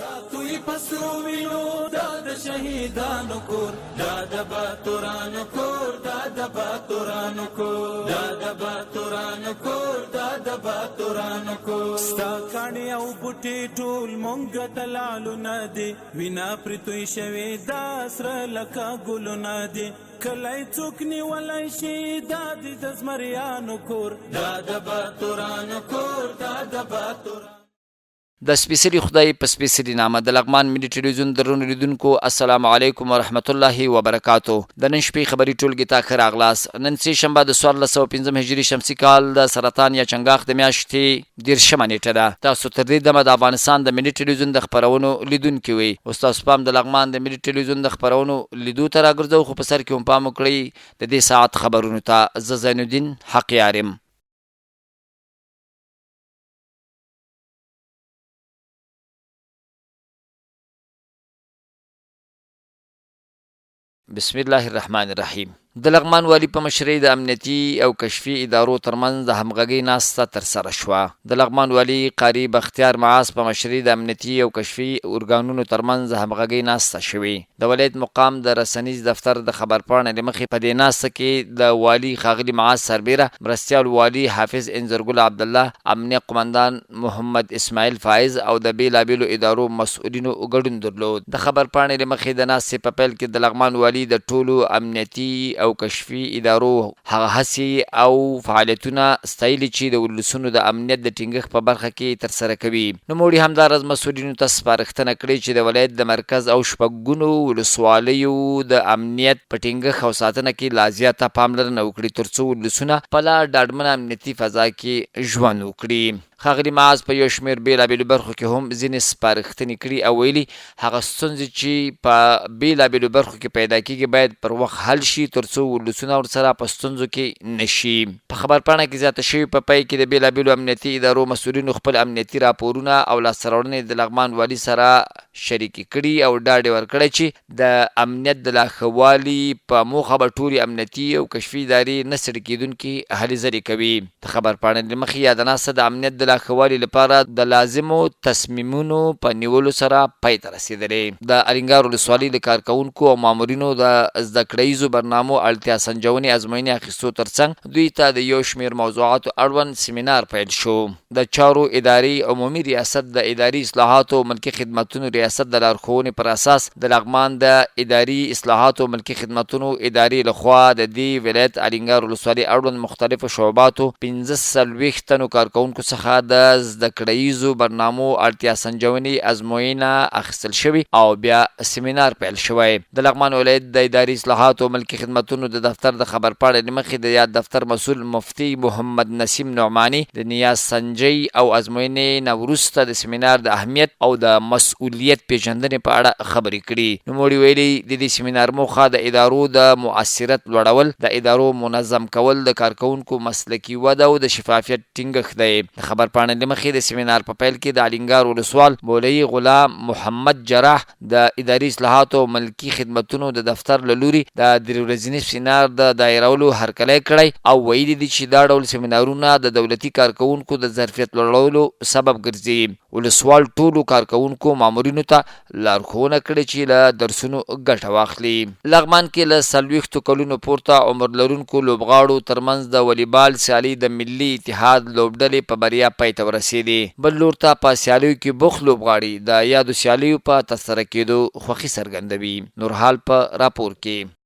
ساتوی پسرو وینو دا د شهیدانو کور دا د باتورانو کور دا د باتورانو کور دا د باتورانو کور دا د باتورانو کور ستا کاڼي او بوټي ټول مونږ ته لالونه دي وینا پرتوی شوي دا سره لکه ګلونه دي کلی څوک نیولی شي دا د زمریانو کور دا د باتورانو کور دا د باتورانو. د سپیڅلي خدای په سپیڅلي نامه د لغمان ملي ټلویزیون درنو لیدونکو السلام علیکم ورحمت الله وبرکاتو. د نن شپې خبري ټولګي ته ښه راغلاست. نن سه شنبه د 1405 هجري شمسي کال د سرطان یا چنګاښ د میاشتې 13 نیټه ده. تاسو تر دې دمه د افغانستان د ملي ټلویزیون د خبرونو لیدونکي وي. استاد پام د لغمان د ملي ټلویزیون د خبرونو لیدو ته راګرځو، خو په سر کې هم پام وکړئ د دې ساعت خبرونو ته. زه زین الدین حقیارم. بسم الله الرحمن الرحیم. د لغمان والی په مشرۍ د امنیتي او کشفي ادارو ترمنځ د همغږۍ ناسته ترسره شوه. د لغمان والی قاری بختیار معاص په مشرۍ د امنیتي او کشفي ارګانونو ترمنځ د همغږۍ ناسته شوې. د ولایت مقام د رسنیز دفتر د خبرپاڼې له مخې په دې ناسته کې د والی ښاغلي معاص سربیره، مرستیال والی حافظ انځرګل عبدالله، امنیه قمندان محمد اسماعیل فایز او د بیلابیلو ادارو مسؤلینو ګډون درلود. د خبرپاڼې له مخې د ناستې په پیل کې د لغمان والی د ټولو امنیتي او کشفي ادارو هغه هڅې او فعالیتونه ستایلي چې د ولسونو د امنیت د ټینګښت په برخه کې ترسره کوي. نوموړي همداراز مسؤلینو ته سپارښتنه کړې چې د ولایت د مرکز او شپږ ولسوالیو د امنیت په ټینګښت او ساتنه کې لا زیاته پاملرنه وکړي ترڅو ولسونه په لا ډاډمنه امنیتي فضا کې ژوند وکړي. ښاغلي معاذ په یو شمېر بېلابېلو برخو کې هم ځینې سپارښتنې کړي او ویلي هغه ستونزې چې په بېلابېلو برخو کې پیدا کېږي باید پر وخت حل شي ترڅو ولسونه ورسره په ستونزو کې نشي. په خبرپاڼه کې زیاته شوې په پای کې د بېلابېلو امنیتي ادارو مسؤلینو خپل امنیتي راپورونه او لاسته راوړنې د لغمان والي سره شریکې کړي او ډاډ یې ورکړی چې د امنیت د لا ښه والي په موخه به ټولې امنیتي او کشفي ادارې نه ستړي کېدونکي هلې ځلې کوي. د خبرپاڼې له مخې یاده ناسته د امنیت د لا ښه والي لپاره د لازمو تصمیمونو په نیولو سره پای ته رسېدلې. د الینګار ولسوالۍ د کارکوونکو او مامورینو د زده کړیزو برنامو اړتیا سنجونې ازموینې اخیستو ترڅنګ دوی ته د یو شمېر موضوعاتو اړوند سیمینار پیل شو. د چارو اداري عمومي ریاست د اداري اصلاحاتو ملکي خدمتونو ریاست د لارښوونې پر اساس د لغمان د اداري اصلاحاتو ملکي خدمتونو ادارې لخوا د دې ولایت الینګار ولسوالۍ اړوند مختلفو شعباتو 45 تنو کارکوونکو څخه د زده کړیزو برنامو اړتیا سنجونې ازموینه اخیستل شوې او بیا سیمینار پیل شوی. د لغمان ولایت د اداري اصلاحاتو ملکي خدمتونو د دفتر د خبرپاڼې له مخې د یاد دفتر مسؤل مفتي محمد نسیم نعماني د نیاز سنجۍ او ازموینې نه وروسته د سیمینار د اهمیت او د مسؤلیت پیژندنې په اړه خبرې کړي. نوموړي ویلي د دې سیمینار موخه د ادارو د مؤثریت لوړول، د ادارو منظم کول، د کارکوونکو مسلکي وده او د شفافیت ټینګښت دی. د خبرپاڼې له مخې د سیمینار په پیل کې د الینګار ولسوال مولوي غلام محمد جراح د اداري اصلاحاتو ملکي خدمتونو د دفتر له لوري د 3 ورځني سیمینار د دایرولو هرکلی کړی او ویلي دي چې دا ډول سیمینارونه د دولتي کارکوونکو د ظرفیت لوړولو سبب ګرځي. ولسوال ټولو کارکوونکو مامورینو ته لارښوونه کړې چې له درسونو ګټه واخلي. لغمان کې له 40 کلونو پورته عمر لرونکو لوبغاړو ترمنځ د والیبال سیالي د ملي اتحاد لوبډلې په بریا پای ته ورسېدې. بل لور ته په سیالیو کې بوخت لوبغاړي د یادو سیالیو په ترسره کېدو خوښي څرګندوي. نورحال په راپور کې.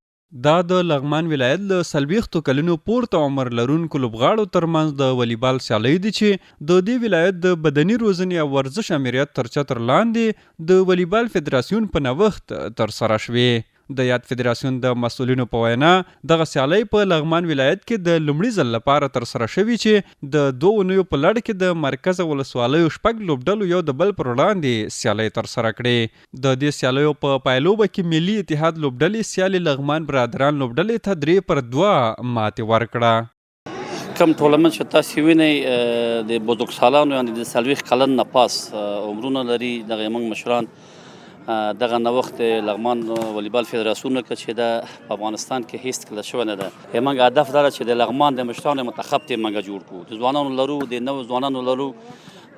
دا د لغمان ولایت له 40 کلونو پورته عمر لرونکو لوبغاړو ترمنځ د والیبال سیالۍ دي چې د دې ولایت د بدني روزنې او ورزش امریت تر چتر لاندې د والیبال فدراسیون په نوښت ترسره شوې. د یاد فدراسیون د مسؤلینو په وینا دغه سیالۍ په لغمان ولایت کې د لومړي ځل لپاره ترسره شوي چې د 2 اونیو په لړ کې د مرکز ولسوالیو 6 لوبډلو یو د بل پر وړاندې سیالۍ ترسره کړې. د دې سیالیو په پایلوبه کې ملي اتحاد لوبډلې سیالي لغمان برادران لوبډلې ته 3-2 ماتې ورکړه. کم ټولمنټ چې تاسو وینئ د بزرګسالانو یعنې د 40 کلن نه پاس عمرونه لري دغه موږ مشران دغه نوښت لغمان والیبال فدراسیون که چې د افغانستان کې هیڅ کله شوی نه ده. زموږ هدف دا ده چې د لغمان د مشرانو منتخب ټیم موږ جوړ کړو، د ځوانانو لرو، د نوو ځوانانو لرو،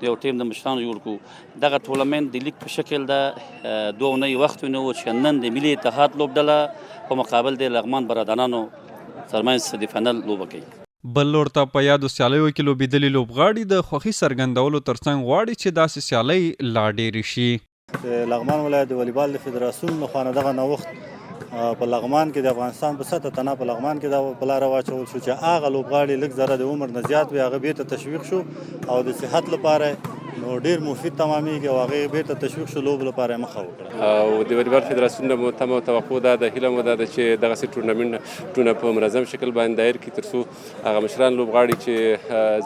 د یو ټیم د مشرانو جوړ کړو. دغه ټورنمنټ د لیګ په شکل د 2 اونۍ وخت ونیو چې نن د ملي اتحاد لوبډله په مقابل د لغمان برادرانو ترمنځ د فینل لوبه کوي. بل لور ته په یادو سیالیو کې لوبېدلي لوبغاړي د خوښۍ څرګندولو ترڅنګ غواړي چې داسې سیالۍ لا ډېرې شي. لغمان ولایت د والیبال د فدراسیون لخوا نه دغه نوښت په لغمان کې د افغانستان په سطح تنه په لغمان کې دا په لاره واچول شو چې هغه لوبغاړي لږ ذره د عمر نه زیات وي هغه بیرته تشویق شو او د صحت لپاره نو ډیر مفید تمامېږي او هغه بیرته تشویق شو لوب لپاره مخه وکړه. او د والیبال فدراسیون نه مو توقع ده د هیله مو ده چې دغسې ټورنمنټونه په منظم شکل باندې دایر کړي ترڅو هغه مشران لوبغاړي چې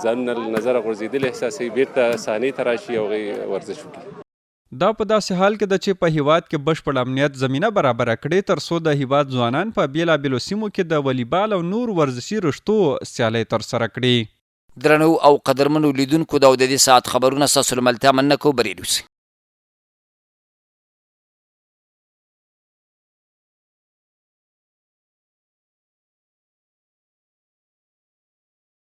ځانونه له نظره غورځېدلي احساسوي بیرته صحنې ته راشي او هغوی ورزش وکړي. دا په داسې حال کې ده چې په هیواد کې بشپړ امنیت زمینه برابره کړې ترڅو د هیواد ځوانان په بیلابیلو سیمو کې د والیبال او نور ورزشي رشتو سیالۍ ترسره کړي. درنو او قدرمنو لیدونکو دا د دې ساعت خبرونه ستاسو له ملتیا مننه کوو. بریالي اوسئ.